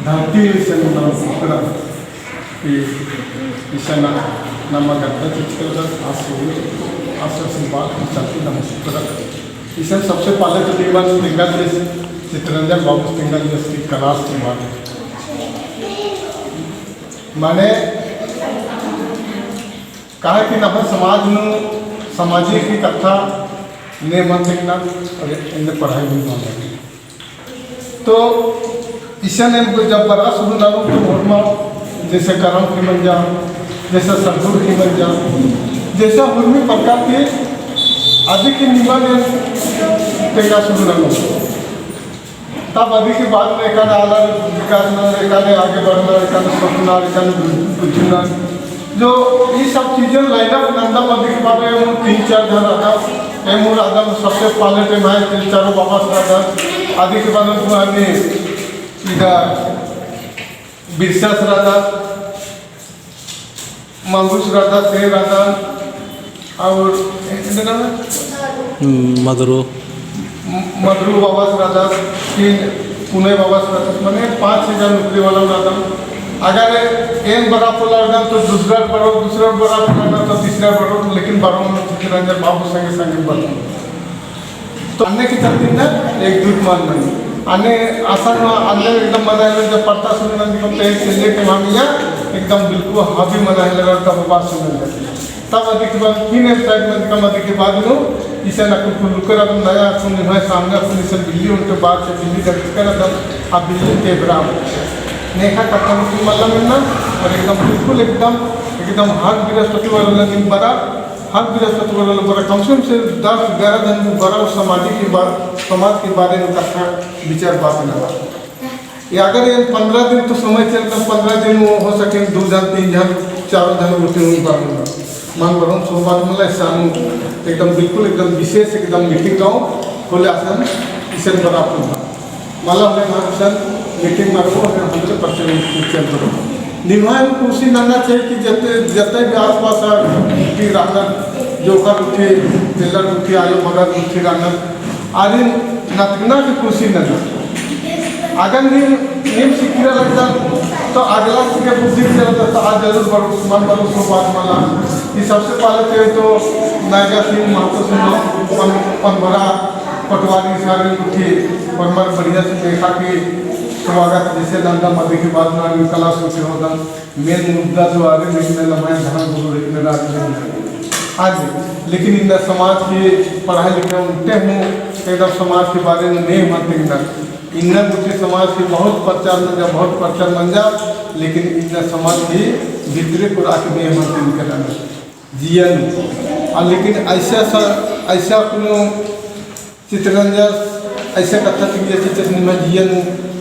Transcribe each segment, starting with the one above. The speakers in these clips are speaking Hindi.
धरती से नाम की ईशाना नमक चलती नमस्कार ईशन सबसे पहले तो दीवान सिंगल चित्ररंजन बाबू सिंगल की क्लास की बात मैंने कहा कि नम समाज में सामाजिक की कथा ने मन देखना और इन्हें पढ़ाई भी मांगा तो ईशन ने जब बड़ा शुरू ना तो मोहरमा जैसे करम की बन जा जैसा सरदूर की बन जा जैसा उर्मी प्रकार के आदि की निबंध टेका शुरू ना तब अभी के बाद में एक आला विकास एक आगे बढ़ना एक स्वप्न एक बुझना जो ये सब चीज़ें लाइनअप नंदा मध्य के बाद में 3-4 जन रहा एमूर आदम सबसे पहले टे मैं 3-4 बाबा रहा आदि के बाद में हमें इधर बिरसा रहा मंगूस रहा से रहा और मधुरो बाबा रहा 3 पुणे बाबा रहा मैंने 5-6 नौकरी वाला रहा अगर एक बड़ा पोला तो दूसरा बड़ा पोला तो तीसरा बड़ा लेकिन बड़ों में चित्ररंजन बाबू संगे संगे बढ़ो तो अन्य की चलती ना एक दूध मान नहीं अन्य आसान अन्य एकदम मना जब पढ़ता सुनने चलिए कि हम यहाँ एकदम बिल्कुल हावी मना लगा तब बात सुनने जाती तब अधिक बाद 3 वेबसाइट में कम अधिक के बाद लो इसे न कुछ लुकर अब नया सुन है सामने अपनी से बिल्ली उनके बाद से बिल्ली का कर अब बिल्ली के बराबर नेखा कथा की मतलब मिलना और एकदम बिल्कुल एकदम हर बृहस्पति वाला दिन बड़ा हर बृहस्पति वाला बड़ा कम से 10-11 दिन बड़ा उस समाज के बारे में कथा विचार बात लगा ये अगर ये 15 दिन तो समय चलता 15 दिन वो हो सके 2 जन 3 जन 4 जन उठे हुए बारूंगा मान बरूँ सोमवार मतलब सानू एकदम बिल्कुल एकदम विशेष एकदम मीटिंग गाँव खोले आसन इसे बड़ा होगा माला हमें महासन मीटिंग में रखो 100% चल करो निभाए कुर्सी नंदा चाहिए कि जते भी आस पास उठी रानर जोकर उठी पिलर उठी आयो मगर उठी रानर आदि नतना की कुर्सी नंदा अगर नीम सीखने लगता तो अगला सीखे बुद्धि चलता तो आज जरूर बड़ो मन बड़ो सो बात माला ये सबसे पहले चाहिए तो नायका सिंह महतो सुनो बड़ा पटवारी सारे उठी परमर बढ़िया से देखा कि स्वागत जैसे नंदा मध्य के बाद में कला सोचे होगा मेन मुद्दा जो आगे लिखने लमाए धन गुरु लिखने राज आज लेकिन इन समाज की पढ़ाई लिखाई उनते हूँ एकदम समाज के बारे में नहीं मत देखना इन उठे समाज के बहुत प्रचार बन जा बहुत प्रचार बन जा लेकिन इन समाज की भीतरे को राख नहीं मत कराना जियन और लेकिन ऐसा कोनो चित्ररंजन ऐसा कथा चित्र में जियन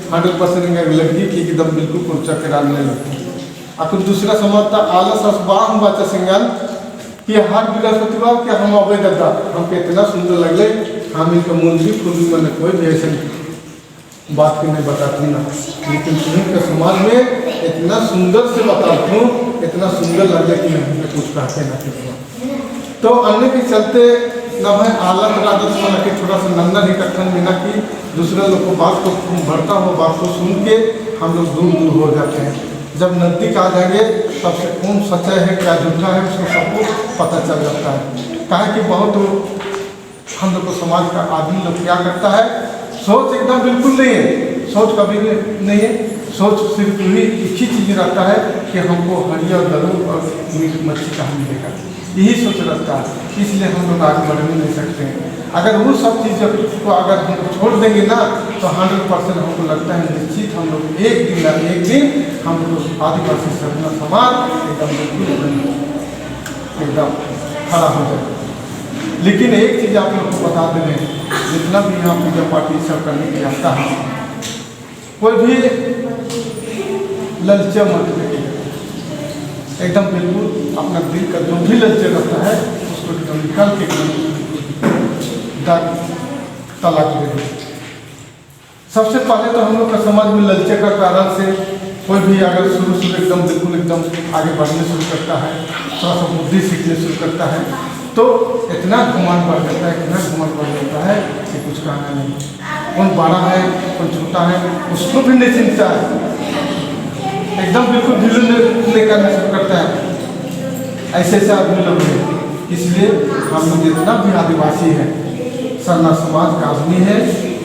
100% लड़की की एकदम बिल्कुल कुर्चा कराने लगती अपन दूसरा समाज था आलस असबाह बाचा सिंगल कि हर बृहस्पतिवार के हम अवैध था हमको इतना सुंदर लगे हम इनका मूल भी खुद मैंने कोई भी ऐसे बात की नहीं बताती ना लेकिन तुम्हें के समाज में इतना सुंदर से बताती हूँ इतना सुंदर लगे कि मैं कुछ कहते ना तो अन्य के चलते न है आलत राजत वाला के थोड़ा सा नंदा ही कथन बिना कि दूसरे लोग को बात को बढ़ता हो बात को सुन के हम लोग दूर हो जाते हैं जब नज़दीक आ जाएंगे तब से कौन सच्चा है क्या झूठा है उसको सबको पता चल जाता है कहा कि बहुत हम लोग को समाज का आदमी लोग क्या करता है सोच एकदम बिल्कुल नहीं है सोच कभी नहीं है सोच सिर्फ ही एक ही चीज़ रहता है कि हमको हरिया गरू और मीट मच्छी का मिलेगा यही सोच रखता है इसलिए हम लोग आगे बढ़ नहीं सकते हैं अगर वो सब चीज़ों को अगर हम छोड़ देंगे ना तो 100% हमको लगता है निश्चित हम लोग एक दिन हम लोग आदिवासी समाज एकदम खड़ा हो जाए लेकिन एक चीज़ आप लोग को बता दे रहे हैं जितना भी यहाँ पूजा पाठ सब करने के आता है कोई भी ललचा मत एकदम बिल्कुल अपना दिल का जो भी ललचा रहता है उसको एकदम निकाल के तलाक दे दो सबसे पहले तो हम लोग का समाज में ललचे का कारण से कोई भी अगर शुरू एकदम बिल्कुल एकदम आगे बढ़ने शुरू करता है थोड़ा सा बुद्धि सीखने शुरू करता है तो इतना घुमान बढ़ जाता है कि कुछ कहना नहीं कौन बड़ा है कौन छोटा है उसको भी नहीं चिंता है एकदम बिल्कुल ढीले करना शुरू करता है। ऐसे ऐसे आदमी लोग हैं। इसलिए हम लोग जितना भी आदिवासी है, सरना समाज का आदमी है,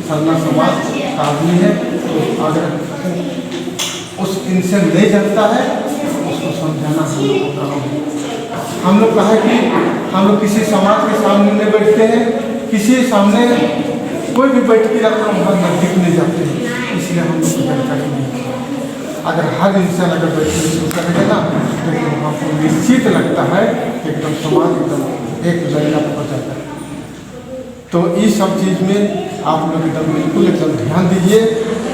सरना समाज का आदमी है, तो अगर उस इनसे नहीं जानता है उसको समझाना हम लोग का काम है। हम लोग कहा कि हम लोग किसी समाज के सामने नहीं बैठते हैं, किसी सामने कोई भी बैठ के रखना वहाँ नजदीक नहीं जाते हैं, इसलिए हम लोग को जानकारी नहीं है। अगर हर इंसान अगर बैठने शुरू करेगा ना तो हमको निश्चित लगता है कि एकदम समाज एकदम एक जगह पर हो जाता है। तो इस सब चीज़ में आप लोग एकदम बिल्कुल एकदम ध्यान दीजिए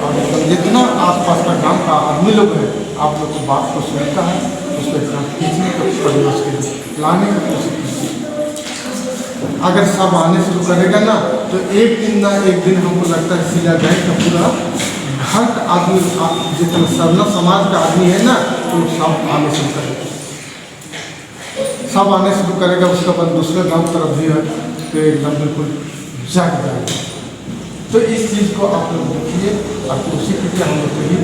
और एकदम जितना आसपास का गांव का आदमी लोग है आप लोग को बात को सुनता है उसको एकदम खींचने का परिवेश के लिए लाने का कोशिश कीजिए। अगर सब आने शुरू करेगा ना तो एक दिन ना एक दिन हमको लगता है सिला जाए का पूरा हर आदमी जितना सरना समाज का आदमी है ना तो सब आने शुरू करेगा, सब आने शुरू करेगा। उसके बाद दूसरे गांव तरफ भी है तो एकदम बिल्कुल जाग जाएगा। तो इस चीज़ को आप लोग देखिए और कोशिश कीजिए। हम लोग तो ही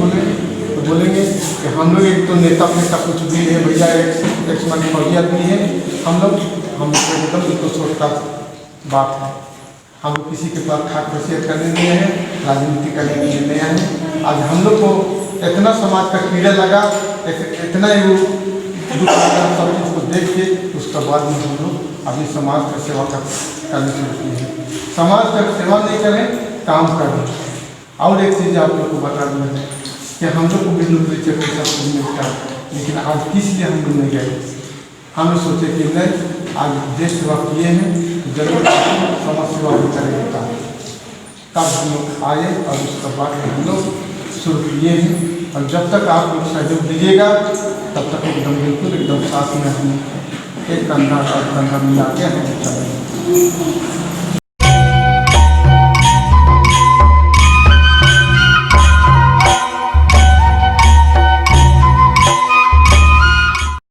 बोलेंगे कि हम लोग एक तो नेता फेता कुछ भी है भैया, एक मन फौजी आदमी है हम लोग एकदम बिल्कुल छोटा बात है। हम लोग किसी के पास खाक वसीयत करने नहीं है, राजनीति करने के लिए नहीं आए। आज हम लोग को इतना समाज का कीड़ा लगा, इतना ही वो दुख लगा सब चीज़ को देख के उसके बाद में हम लोग अभी समाज का सेवा करने शुरू किए हैं। समाज का सेवा नहीं करें, काम करें। और एक चीज़ आप लोग को बता दें कि हम लोग को भी नौकरी चाकरी सब कुछ मिलता है, लेकिन आज किस लिए हम लोग नहीं गए। हम सोचे कि नहीं आज देश सेवा किए हैं जरूर समाज सेवा भी करेंगे, तब हम लोग आए और उसके बाद हम लोग शुरू किए हैं। और जब तक आप लोग सहयोग दीजिएगा तब तक एकदम बिल्कुल एकदम साथ में हम एक कंधा और कंधा मिला के हम चलेंगे।